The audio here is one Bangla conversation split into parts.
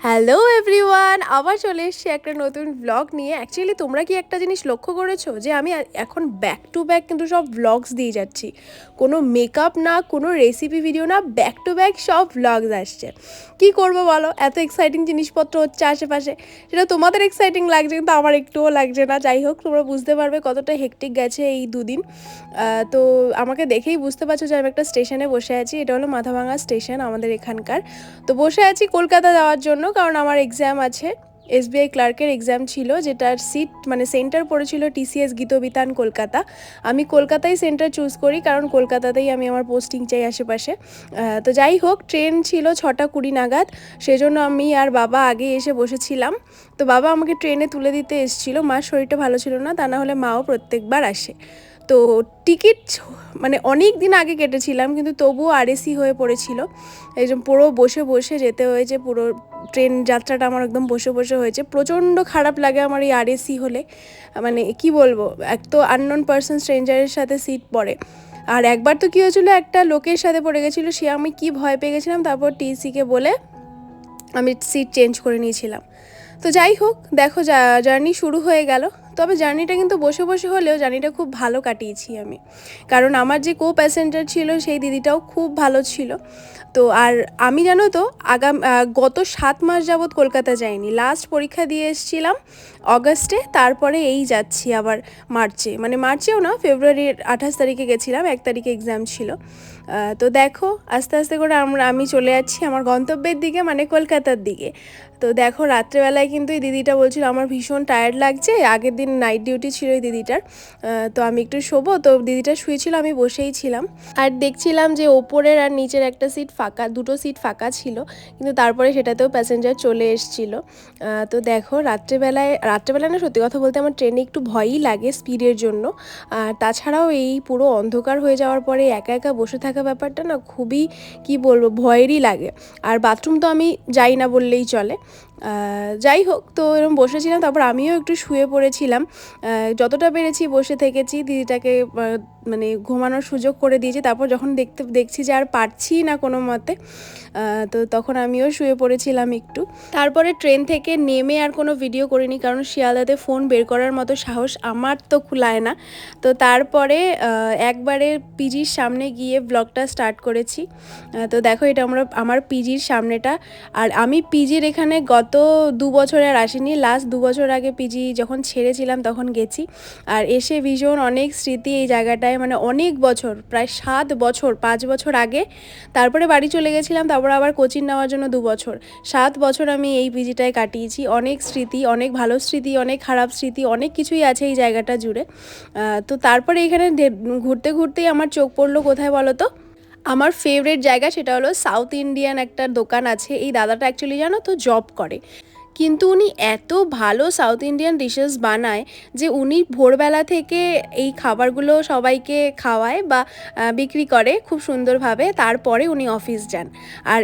হ্যালো এভরিওয়ান, আবার চলে এসেছি একটা নতুন ব্লগ নিয়ে। অ্যাকচুয়ালি তোমরা কি একটা জিনিস লক্ষ্য করেছো যে আমি এখন ব্যাক টু ব্যাক কিন্তু সব ব্লগস দিয়ে যাচ্ছি। কোনো মেকআপ না, কোনো রেসিপি ভিডিও না, ব্যাক টু ব্যাক সব ব্লগস আসছে। কি করবো বলো, এত এক্সাইটিং জিনিসপত্র হচ্ছে আশেপাশে, সেটা তোমাদের এক্সাইটিং লাগছে কিন্তু আমার একটুও লাগছে না। যাই হোক, তোমরা বুঝতে পারবে কতটা হেক্টিক গেছে এই দুদিন। তো আমাকে দেখেই বুঝতে পারছো যে আমি একটা স্টেশনে বসে আছি। এটা হলো মাথাভাঙা স্টেশন আমাদের এখানকার। তো বসে আছি কলকাতা যাওয়ার জন্য, কারণ আমার এক্সাম আছে। এসবিআই ক্লার্কের এক্সাম ছিল, যেটার সিট মানে সেন্টার পড়েছিল টিসিএস গীতবিতান কলকাতা। আমি কলকাতায় সেন্টার চুজ করি, কারণ কলকাতাতেই আমি আমার পোস্টিং চাই আশেপাশে। তো যাই হোক, ট্রেন ছিল 6:20 নাগাদ, সেজন্য আমি আর বাবা আগে এসে বসেছিলাম। তো বাবা আমাকে ট্রেনে তুলে দিতে এসেছিলো, মার শরীরটা ভালো ছিল না, তা না হলে মাও প্রত্যেকবার আসে। তো টিকিট মানে অনেক দিন আগে কেটেছিলাম, কিন্তু তবুও আরএসি হয়ে পড়েছিল। এই যে পুরো বসে বসে যেতে হয়েছে, পুরো ট্রেন যাত্রাটা আমার একদম বসে বসে হয়েছে। প্রচণ্ড খারাপ লাগে আমার এই আরএসি হলে। মানে কি বলবো, এক তো আননোন পারসন স্ট্রেঞ্জারের সাথে সিট পড়ে। আর একবার তো কী হয়েছিলো, একটা লোকের সাথে পড়ে গেছিলো, সে আমি কি ভয় পেয়ে গেছিলাম। তারপর টিসিকে বলে আমি সিট চেঞ্জ করে নিয়েছিলাম। তো যাই হোক, দেখো জার্নি শুরু হয়ে গেল। তবে জার্নিটা কিন্তু বসে বসে হলেও জার্নিটা খুব ভালো কাটিয়েছি আমি, কারণ আমার যে কো প্যাসেঞ্জার ছিল সেই দিদিটাও খুব ভালো ছিল। তো আর আমি জানো তো গত 7 মাস যাবৎ কলকাতা যাইনি। লাস্ট পরীক্ষা দিয়ে এসেছিলাম অগাস্টে, তারপরে এই যাচ্ছি আবার মার্চে, মানে মার্চেও না, ফেব্রুয়ারির 28 তারিখে গেছিলাম, 1 তারিখে এক্সাম ছিল। তো দেখো আস্তে আস্তে করে আমি চলে যাচ্ছি আমার গন্তব্যের দিকে, মানে কলকাতার দিকে। তো দেখো রাত্রেবেলায় কিন্তু এই দিদিটা বলছিল আমার ভীষণ টায়ার্ড লাগছে, আগের দিন নাইট ডিউটি ছিল এই দিদিটার। তো আমি একটু শোবো, তো দিদিটা শুয়েছিল, আমি বসেই ছিলাম আর দেখছিলাম যে ওপরের আর নিচের একটা সিট ফাঁকা, দুটো সিট ফাঁকা ছিল, কিন্তু তারপরে সেটাতেও প্যাসেঞ্জার চলে এসেছিলো। তো দেখো রাত্রেবেলায় না, সত্যি কথা বলতে আমার ট্রেনে একটু ভয়ই লাগে স্পিডের জন্য। আর তাছাড়াও এই পুরো অন্ধকার হয়ে যাওয়ার পরে একা একা বসে থাকা ব্যাপারটা না খুবই, কি বলবো, ভয়েরই লাগে। আর বাথরুম তো আমি যাই না বললেই চলে। যাই হোক, তো এরকম বসেছিলাম, তারপর আমিও একটু শুয়ে পড়েছিলাম। যতটা পেরেছি বসে থেকেছি, দিদিটাকে মানে ঘুমানোর সুযোগ করে দিয়েছি। তারপর যখন দেখছি যে আর পারছি না কোনো মতে, তো তখন আমিও শুয়ে পড়েছিলাম একটু। তারপরে ট্রেন থেকে নেমে আর কোনো ভিডিও করিনি, কারণ শিয়ালদাতে ফোন বের করার মতো সাহস আমার তো কুলায় না। তো তারপরে একবারে পিজির সামনে গিয়ে ব্লগটা স্টার্ট করেছি। তো দেখো এটা আমার পিজির সামনেটা। আর আমি পিজির এখানে গত 2 বছরে আর আসিনি, লাস্ট 2 বছর আগে পিজি যখন ছেড়েছিলাম তখন গেছি। আর এসে ভীষণ অনেক স্মৃতি এই জায়গাটায়, মানে অনেক বছর, প্রায় 7 বছর, 5 বছর আগে তারপরে বাড়ি চলে গেছিলাম, তারপর আবার কোচিং নেওয়ার জন্য 2 বছর, 7 বছর আমি এই পিজিটায় কাটিয়েছি। অনেক স্মৃতি, অনেক ভালো স্মৃতি, অনেক খারাপ স্মৃতি, অনেক কিছুই আছে এই জায়গাটা জুড়ে। তো তারপরে এখানে ঘুরতে ঘুরতেই আমার চোখ পড়লো কোথায় বলো তো, আমার ফেভারিট জায়গা, সেটা হলো সাউথ ইন্ডিয়ান একটা দোকান আছে। এই দাদাটা অ্যাকচুয়ালি জানো তো জব করে, কিন্তু উনি এত ভালো সাউথ ইন্ডিয়ান ডিশেস বানায় যে উনি ভোরবেলা থেকে এই খাবারগুলো সবাইকে খাওয়ায় বা বিক্রি করে খুব সুন্দরভাবে, তারপরে উনি অফিস যান। আর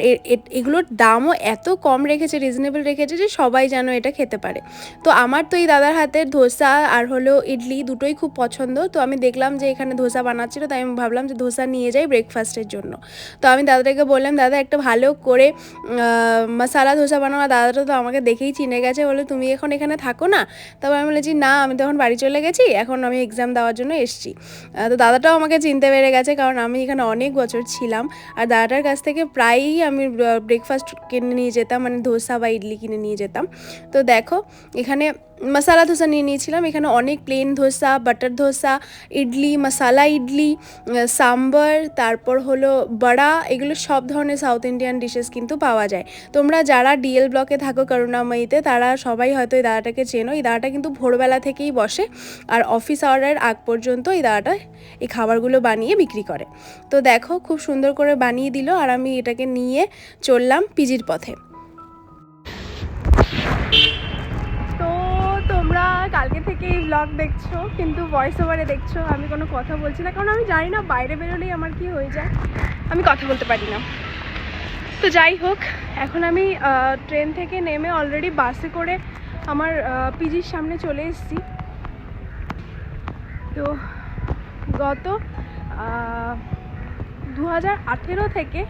এগুলোর দামও এত কম রেখেছে, রিজনেবল রেখেছে, যে সবাই যেন এটা খেতে পারে। তো আমার তো এই দাদার হাতের ধোসা আর হলো ইডলি দুটোই খুব পছন্দ। তো আমি দেখলাম যে এখানে ধোসা বানাচ্ছিল, তাই আমি ভাবলাম যে ধোসা নিয়ে যাই ব্রেকফাস্টের জন্য। তো আমি দাদাটাকে বললাম, দাদা একটা ভালো করে মশালা ধোসা বানাও। দাদাটা তো আমাকে দেখেই চিনে গেছে, বলে তুমি এখন এখানে থাকো না? তারপর আমি বলেছি না, আমি তো এখন বাড়ি চলে গেছি, এখন আমি এক্সাম দেওয়ার জন্য এসেছি। তো দাদাটাও আমাকে চিনতে পেরে গেছে, কারণ আমি এখানে অনেক বছর ছিলাম। আর দাদাটার কাছ থেকে প্রায়ই আমি ব্রেকফাস্ট কিনে নিয়ে যেতাম, মানে ধোসা বা ইডলি কিনে নিয়ে যেতাম। তো দেখো এখানে মশালা ধোসা নিয়ে নিয়েছিলাম। এখানে অনেক প্লেন ধোসা, বাটার ধোসা, ইডলি, মশালা ইডলি, সাম্বার, তারপর হলো বড়া, এগুলো সব ধরনের সাউথ ইন্ডিয়ান ডিশেস কিন্তু পাওয়া যায়। তোমরা যারা ডিএল ব্লকে থাকো করুণাময়ীতে, তারা সবাই হয়তো এই দাদাটাকে চেনো। এই দাদাটা কিন্তু ভোরবেলা থেকেই বসে, আর অফিস আওয়ারের আগ পর্যন্ত এই দাদাটা এই খাবারগুলো বানিয়ে বিক্রি করে। তো দেখো খুব সুন্দর করে বানিয়ে দিল, আর আমি এটাকে নিয়ে চললাম পিজির পথে। তো তোমরা কালকে থেকে এই ব্লগ দেখছো, কিন্তু ভয়েস ওভারে দেখছো, আমি কোনো কথা বলছি না, কারণ আমি জানি না বাইরে বেরোলেই আমার কি হয়ে যায়, আমি কথা বলতে পারি না। তো যাই হোক, এখন আমি ট্রেন থেকে নেমে অলরেডি বাসে করে আমার পিজির সামনে চলে এসেছি। তো গত 2018 থেকে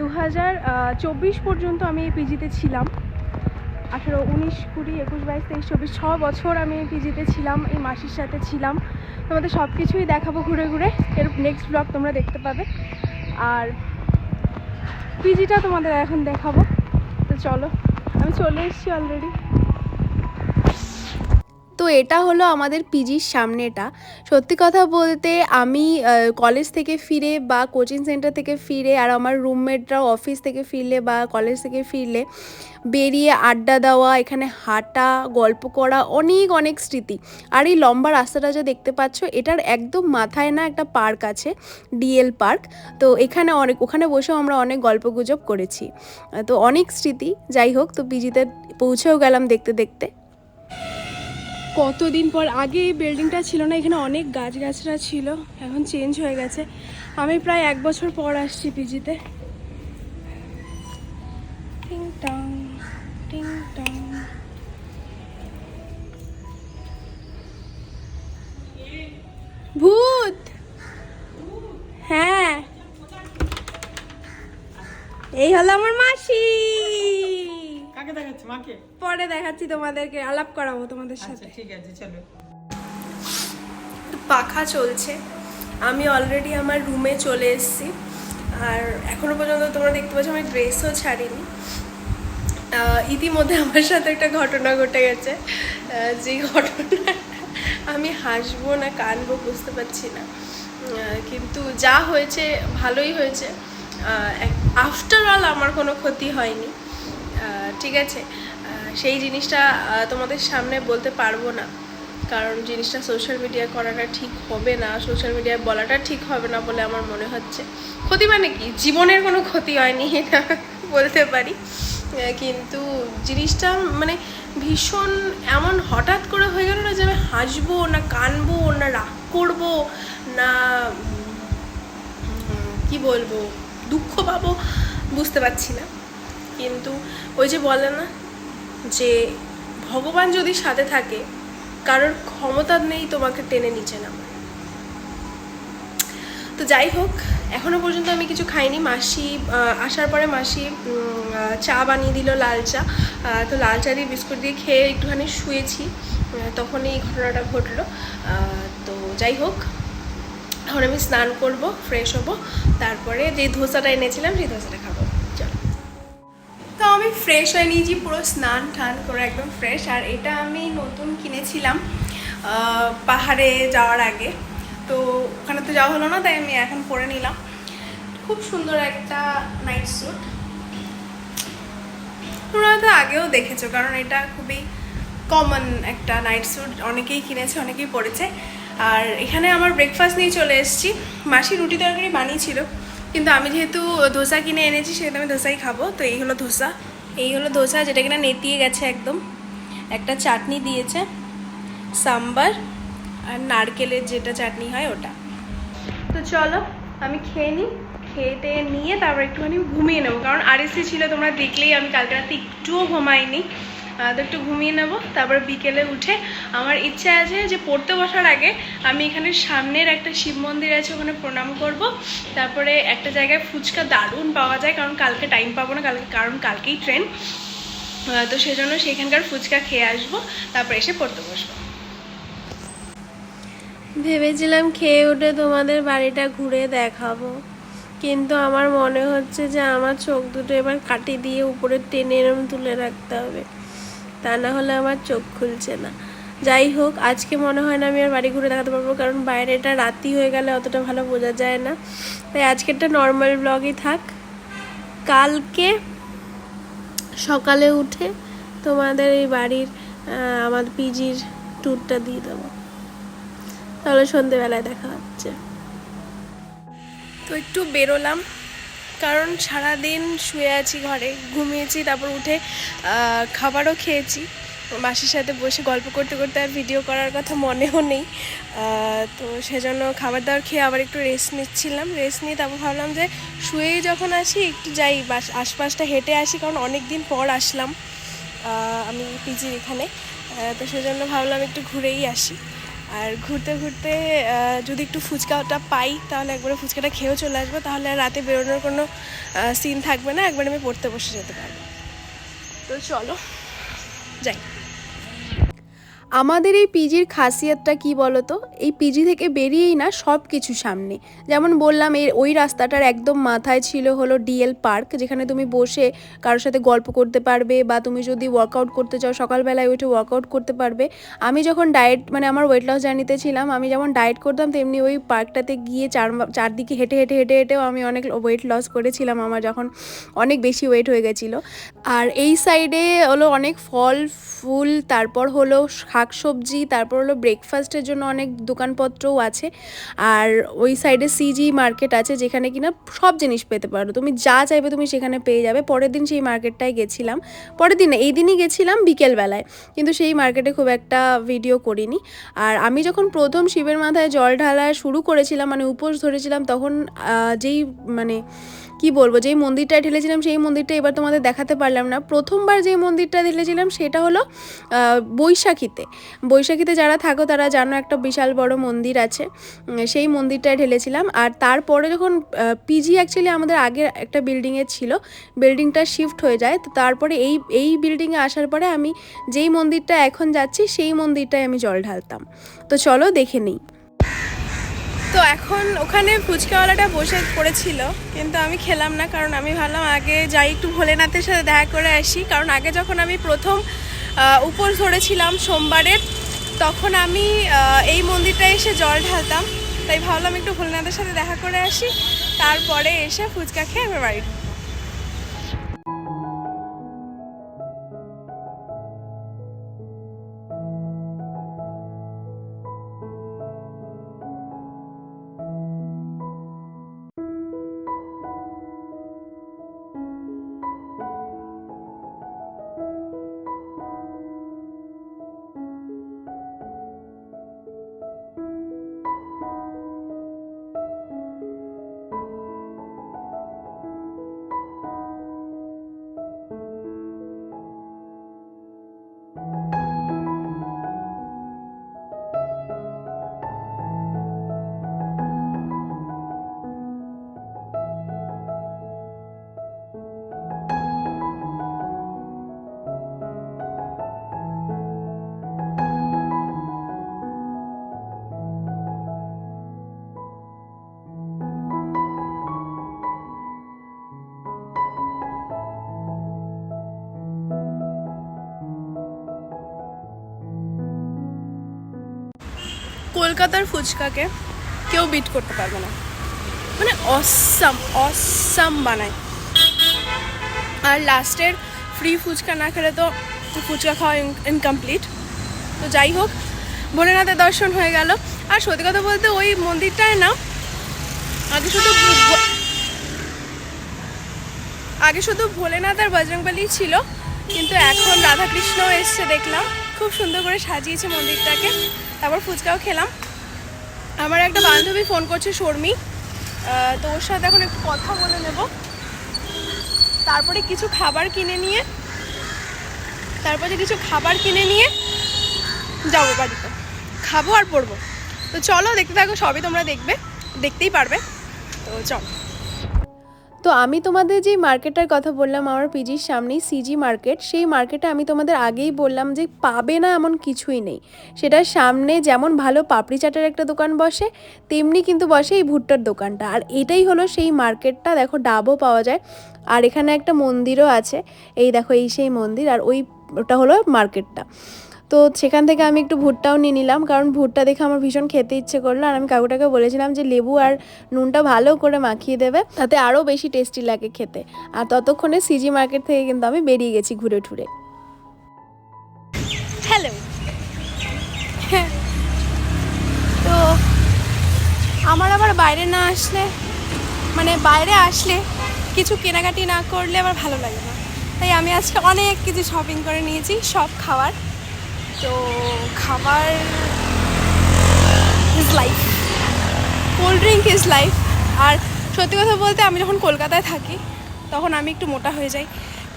2024 পর্যন্ত আমি এই পিজিতে ছিলাম। 18, 19, 20, 21, 22, 23, 24 6 বছর আমি পিজিতে ছিলাম, এই মাসির সাথে ছিলাম। তোমাদের সব কিছুই দেখাবো ঘুরে ঘুরে, এর নেক্সট ব্লগ তোমরা দেখতে পাবে। আর পিজিটা তোমাদের এখন দেখাবো। তো চলো, আমি চলে এসেছি অলরেডি। তো এটা হলো আমাদের পিজির সামনেটা। সত্যি কথা বলতে আমি কলেজ থেকে ফিরে বা কোচিং সেন্টার থেকে ফিরে, আর আমার রুমমেটরাও অফিস থেকে ফিরলে বা কলেজ থেকে ফিরলে বেরিয়ে আড্ডা দেওয়া, এখানে হাঁটা, গল্প করা, অনেক অনেক স্মৃতি। আর এই লম্বা রাস্তাটা যে দেখতে পাচ্ছ, এটার একদম মাথায় না একটা পার্ক আছে, ডিএল পার্ক। তো এখানে ওখানে বসেও আমরা অনেক গল্পগুজব করেছি। তো অনেক স্মৃতি। যাই হোক, তো পিজিতে পৌঁছেও গেলাম দেখতে দেখতে। কতদিন পর, আগে এই বিল্ডিংটা ছিল না, এখানে অনেক গাছগাছরা ছিল, এখন চেঞ্জ হয়ে গেছে। আমি প্রায় 1 বছর পর আসছি পিজিতে। টিং টং টিং টং। ভূত, হ্যাঁ, এই হলো আমার মাসি। কাকে দেখাচ্ছ? মাকে? পরে দেখাচ্ছি তোমাদেরকে, আলাপ করাবো তোমাদের সাথে। ঠিক আছে, চলো। পাখা চলছে, আমি অলরেডি আমার রুমে চলে এসেছি। আর এখনো পর্যন্ত তোমরা দেখতে পাচ্ছ আমি ড্রেসও ছাড়িনি। ইতিমধ্যে আমার সাথে একটা ঘটনা ঘটে গেছে, যে ঘটনা আমি হাসবো না কানবো বুঝতে পারছি না, কিন্তু যা হয়েছে ভালোই হয়েছে। আফটার অল আমার কোনো ক্ষতি হয়নি, ঠিক আছে। সেই জিনিসটা তোমাদের সামনে বলতে পারবো না, কারণ জিনিসটা সোশ্যাল মিডিয়ায় করাটা ঠিক হবে না, সোশ্যাল মিডিয়ায় বলাটা ঠিক হবে না বলে আমার মনে হচ্ছে। ক্ষতি মানে কি, জীবনের কোনো ক্ষতি হয়নি এটা বলতে পারি, কিন্তু জিনিসটা মানে ভীষণ এমন হঠাৎ করে হয়ে গেল না যে আমি হাসবো না কানবো না রাগ করবো না কি বলবো, দুঃখ পাবো বুঝতে পারছি না। কিন্তু ওই যে বলে না যে ভগবান যদি সাথে থাকে, কারোর ক্ষমতা নেই তোমাকে টেনে নিচে নামায়। তো যাই হোক, এখনো পর্যন্ত আমি কিছু খাইনি। মাসি আসার পরে মাসি চা বানিয়ে দিল, লাল চা। তো লাল চা দিয়ে বিস্কুট দিয়ে খেয়ে একটুখানি শুয়েছি, তখনই এই ঘটনাটা ঘটলো। তো যাই হোক, এখন আমি স্নান করব, ফ্রেশ হব, তারপরে যে ধোসাটা এনেছিলাম সেই ধোসাটা খাবো। চলো, তো আমি ফ্রেশ হয়ে নিয়েছি, পুরো স্নান টান করে একদম ফ্রেশ। আর এটা আমি নতুন কিনেছিলাম পাহাড়ে যাওয়ার আগে, তো ওখানে তো যাওয়া হলো না, তাই আমি এখন পরে নিলাম। খুব সুন্দর একটা নাইট স্যুট, তোমরা তো আগেও দেখেছো, কারণ এটা খুবই কমন একটা নাইট স্যুট, অনেকেই কিনেছে, অনেকেই পরেছে। আর এখানে আমার ব্রেকফাস্ট নিয়ে চলে এসেছি। মাসি রুটি তরকারি বানিয়েছিল, কিন্তু আমি যেহেতু ধোসা কিনে এনেছি সেহেতু আমি ধোসাই খাবো। তো এই হলো ধোসা, যেটা কিনা নেতিয়ে গেছে একদম। একটা চাটনি দিয়েছে, সাম্বার আর নারকেলের যেটা চাটনি হয় ওটা। তো চলো আমি খেয়ে নিই, খেয়ে নিয়ে তারপর একটুখানি ঘুমিয়ে নেবো, কারণ আরএসসি ছিল, তোমরা দেখলেই আমি কালকে রাতে একটুও ঘুমাইনি। তো একটু ঘুমিয়ে নেবো, তারপর বিকেলে উঠে আমার ইচ্ছা আছে যে পড়তে বসার আগে আমি এখানে সামনের একটা শিব মন্দির আছে, ওখানে প্রণাম করব। তারপরে একটা জায়গায় ফুচকা দারুণ পাওয়া যায়, কারণ কালকে টাইম পাবো না, কারণ কালকেই ট্রেন। তো সেজন্য সেখানকার ফুচকা খেয়ে আসবো, তারপর এসে পড়তে বসবো। ভেবেছিলাম খেয়ে উঠে তোমাদের বাড়িটা ঘুরে দেখাবো, কিন্তু আমার মনে হচ্ছে যে আমার চোখ দুটো এবার কাটি দিয়ে উপরে টেনে এরম তুলে রাখতে হবে, তা না হলে আমার চোখ খুলছে না। যাই হোক, আজকে মনে হয় না আমি আর বাড়ি ঘুরে দেখাতে পারবো, কারণ বাইরেটা রাতি হয়ে গেলে অতটা ভালো বোঝা যায় না। তাই আজকেরটা নর্মাল ব্লগই থাক। কালকে সকালে উঠে তোমাদের এই বাড়ির আমার পিজির ট্যুরটা দিয়ে দেবো, তাহলে সন্ধেবেলায় দেখা হচ্ছে। তো একটু বেরোলাম, কারণ সারাদিন শুয়ে আছি ঘরে, ঘুমিয়েছি, তারপর উঠে খাবারও খেয়েছি, মাসির সাথে বসে গল্প করতে করতে আর ভিডিও করার কথা মনেও নেই। তো সেজন্য খাবার দাবার খেয়ে আবার একটু রেস্ট নিচ্ছিলাম, রেস্ট নিয়ে তারপর ভাবলাম যে শুয়েই যখন আসি একটু যাই আশপাশটা হেঁটে আসি, কারণ অনেক দিন পর আসলাম আমি পিজির এখানে। তো সেজন্য ভাবলাম একটু ঘুরেই আসি। আর ঘুরতে ঘুরতে যদি একটু ফুচকাটা পাই তাহলে একবারে ফুচকাটা খেয়েও চলে আসবো, তাহলে আর রাতে বেরোনোর কোনো সিন থাকবে না, একবার আমি পড়তে বসে যেতে পারবো। তো চলো যাই। আমাদের এই পিজির খাসিয়তটা কি বলো তো, এই পিজি থেকে বেরিয়েই না সব কিছু সামনে। যেমন বললাম ওই রাস্তাটার একদম মাথায় ছিল হলো ডিএল পার্ক, যেখানে তুমি বসে কারোর সাথে গল্প করতে পারবে, বা তুমি যদি ওয়ার্কআউট করতে চাও সকালবেলায় উঠে ওয়ার্কআউট করতে পারবে। আমি যখন ডায়েট মানে আমার ওয়েট লস জার্নিতে ছিলাম, আমি যেমন ডায়েট করতাম তেমনি ওই পার্কটাতে গিয়ে চারদিকে হেঁটে হেঁটে হেঁটে হেঁটেও আমি অনেক ওয়েট লস করেছিলাম, আমার যখন অনেক বেশি ওয়েট হয়ে গেছিলো। আর এই সাইডে হলো অনেক ফল ফুল, তারপর হলো শাকসবজি, তারপর হলো ব্রেকফাস্টের জন্য অনেক দোকানপত্রও আছে। আর ওই সাইডে সিজি মার্কেট আছে, যেখানে কিনা সব জিনিস পেতে পারো, তুমি যা চাইবে তুমি সেখানে পেয়ে যাবে। পরের দিন সেই মার্কেটটায় গেছিলাম, পরের দিন এই দিনই গেছিলাম বিকেলবেলায়, কিন্তু সেই মার্কেটে খুব একটা ভিডিও করিনি। আর আমি যখন প্রথম শিবের মাথায় জল ঢালা শুরু করেছিলাম, মানে উপোস ধরেছিলাম, তখন যেই মানে কি বলবো, যেই মন্দিরটায় ঢেলেছিলাম সেই মন্দিরটা এবার তোমাদের দেখাতে পারলাম না। প্রথমবার যেই মন্দিরটা ঢেলেছিলাম সেটা হলো বৈশাখীতে যারা থাকো তারা জানো, একটা বিশাল বড় মন্দির আছে, সেই মন্দিরটায় ঢেলেছিলাম। আর তারপরে যখন পিজি অ্যাকচুয়ালি আমাদের আগে একটা বিল্ডিংয়ে ছিল, বিল্ডিংটা শিফট হয়ে যায়, তো তারপরে এই বিল্ডিংয়ে আসার পরে আমি যেই মন্দিরটা এখন যাচ্ছি সেই মন্দিরটায় আমি জল ঢালতাম। তো চলো দেখে নিই। তো এখন ওখানে ফুচকাওয়ালাটা বসে পড়েছিল, কিন্তু আমি খেলাম না, কারণ আমি ভাবলাম আগে যাই একটু ভোলেনাথের সাথে দেখা করে আসি। কারণ আগে যখন আমি প্রথম উপোস ধরেছিলাম সোমবারের, তখন আমি এই মন্দিরটায় এসে জল ঢালতাম, তাই ভাবলাম একটু ভোলেনাথের সাথে দেখা করে আসি, তারপরে এসে ফুচকা খেয়ে আমার বাড়ি। কলকাতার ফুচকাকে কেউ বিট করতে পারবে না, মানে অসাম বানায়। আর লাস্টের ফ্রি ফুচকা না খেলে তো ফুচকা খাওয়া ইনকমপ্লিট। তো যাই হোক, ভোলেনাথের দর্শন হয়ে গেল। আর সত্যি কথা বলতে ওই মন্দিরটায় না আগে শুধু ভোলেনাথ আর বজরংবলী ছিল, কিন্তু এখন রাধাকৃষ্ণ এসছে দেখলাম, খুব সুন্দর করে সাজিয়েছে মন্দিরটাকে। তারপর ফুচকাও খেলাম। আমার একটা বান্ধবী ফোন করছে, শর্মি, তো ওর সাথে এখন একটু কথা বলে নেব, তারপরে কিছু খাবার কিনে নিয়ে যাবো বাড়িতে, খাবো আর পড়বো। তো চলো দেখতে থাকো, সবই তোমরা দেখতেই পারবে। তো চলো। তো আমি তোমাদের যে মার্কেটটার কথা বললাম আমার পিজির সামনেই সিজি মার্কেট, সেই মার্কেটে আমি তোমাদের আগেই বললাম যে পাবে না এমন কিছুই নেই। সেটার সামনে যেমন ভালো পাপড়ি চাটের একটা দোকান বসে, তেমনি কিন্তু বসে এই ভুট্টার দোকানটা। আর এটাই হলো সেই মার্কেটটা। দেখো ডাবও পাওয়া যায়, আর এখানে একটা মন্দিরও আছে, এই দেখো এই সেই মন্দির, আর ওটা হলো মার্কেটটা। তো সেখান থেকে আমি একটু ভুট্টাও নিয়ে নিলাম, কারণ ভুট্টা দেখে আমার ভীষণ খেতে ইচ্ছে করলো। আর আমি কাকুটাকে বলেছিলাম যে লেবু আর নুনটা ভালো করে মাখিয়ে দেবে, তাতে আরও বেশি টেস্টি লাগে খেতে। আর ততক্ষণে সিজি মার্কেট থেকে কিন্তু আমি বেরিয়ে গেছি ঘুরে ঠুরে। হ্যালো, তো আমার আবার বাইরে আসলে কিছু কেনাকাটি না করলে আবার ভালো লাগে না, তাই আমি আজকে অনেক কিছু শপিং করে নিয়েছি, সব খাবার। তো খাবার is life, cold drink is life. আর সত্যি কথা বলতে আমি যখন কলকাতায় থাকি তখন আমি একটু মোটা হয়ে যাই,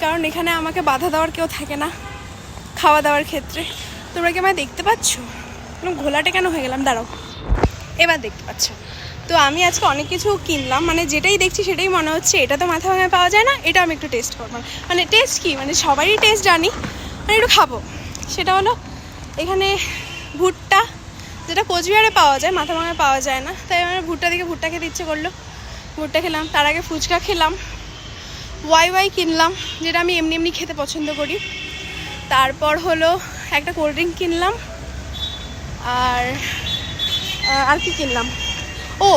কারণ এখানে আমাকে বাধা দেওয়ার কেউ থাকে না খাওয়া দাওয়ার ক্ষেত্রে। তোমরা কি আমায় দেখতে পাচ্ছ? ঘোলাটে কেন হয়ে গেলাম, দাঁড়াও, এবার দেখতে পাচ্ছ। তো আমি আজকে অনেক কিছু কিনলাম, মানে যেটাই দেখছি সেটাই মনে হচ্ছে এটা তো মাথা ভাঙায় পাওয়া যায় না, এটা আমি একটু টেস্ট করবো। মানে টেস্ট কি, মানে সবারই টেস্ট জানি, মানে একটু খাবো। সেটা হলো এখানে ভুট্টা, যেটা কোচবিহারে পাওয়া যায়, মাথাভাঙায় পাওয়া যায় না, তাই আমার ভুট্টা দিকে ভুট্টা খেতে ইচ্ছে করলো, ভুট্টা খেলাম। তার আগে ফুচকা খেলাম, ওয়াই কিনলাম, যেটা আমি এমনি এমনি খেতে পছন্দ করি। তারপর হলো একটা কোল্ড ড্রিঙ্ক কিনলাম, আর আর কি কিনলাম, ও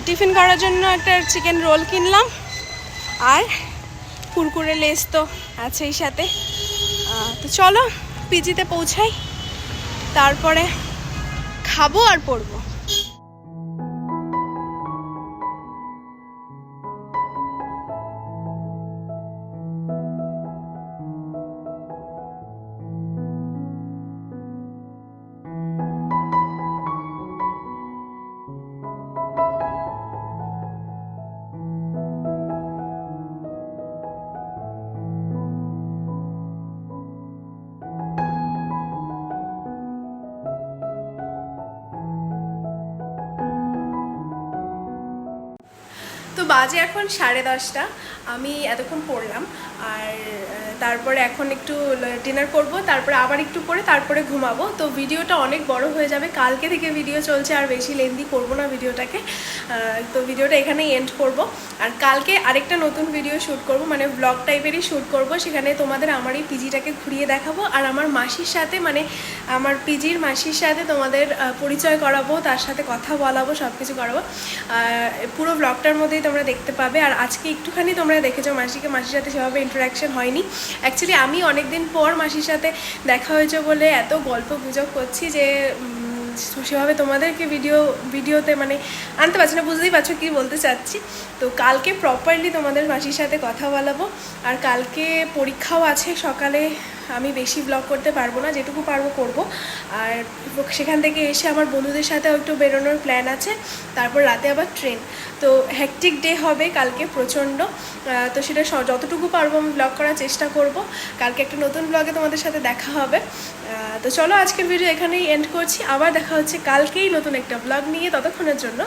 টিফিন করার জন্য একটা চিকেন রোল কিনলাম, আর কুরকুরে লেস তো আছেই সাথে। তো চলো পিজিতে পৌঁছাই, তারপরে খাবো আর পড়বো। তো বাজে এখন 10:30, আমি এতক্ষণ পড়লাম, আর তারপরে এখন একটু ডিনার করব, তারপরে আবার একটু পরে তারপরে ঘুমাবো। তো ভিডিওটা অনেক বড় হয়ে যাবে, কালকে থেকে ভিডিও চলছে, আর বেশি লেন্দি করব না ভিডিওটাকে। তো ভিডিওটা এখানেই এন্ড করব, আর কালকে আরেকটা নতুন ভিডিও শ্যুট করব, মানে ব্লগ টাইপেরই শ্যুট করব। সেখানে তোমাদের আমার এই পিজিটাকে ঘুরিয়ে দেখাবো, আর আমার মাসির সাথে, মানে আমার পিজির মাসির সাথে তোমাদের পরিচয় করাবো, তার সাথে কথা বলাবো, সব কিছু করাবো। পুরো ব্লগটার মধ্যেই তোমরা দেখতে পাবে। আর আজকে একটুখানি তোমরা দেখেছো মাসির সাথে সেভাবে ইন্টারাকশন হয়নি। অ্যাকচুয়ালি আমি অনেকদিন পর মাসির সাথে দেখা হয়েছে বলে এত গল্প গুজব করছি যে সেভাবে তোমাদেরকে ভিডিওতে মানে আনতে পারছি না, বুঝতেই পারছো কী বলতে চাচ্ছি। তো কালকে প্রপারলি তোমাদের মাসির সাথে কথা বলাবো, আর কালকে পরীক্ষাও আছে সকালে, আমি বেশি ব্লগ করতে পারবো না, যেটুকু পারবো করব। আর সেখান থেকে এসে আমার বন্ধুদের সাথেও একটু বেরোনোর প্ল্যান আছে, তারপর রাতে আবার ট্রেন। তো হ্যাকটিক ডে হবে কালকে প্রচণ্ড। তো সেটা যতটুকু পারবো আমি ব্লগ করার চেষ্টা করব। কালকে একটা নতুন ব্লগে তোমাদের সাথে দেখা হবে। তো চলো আজকের ভিডিও এখানেই এন্ড করছি, আবার দেখা হচ্ছে কালকেই নতুন একটা ব্লগ নিয়ে। ততক্ষণের জন্য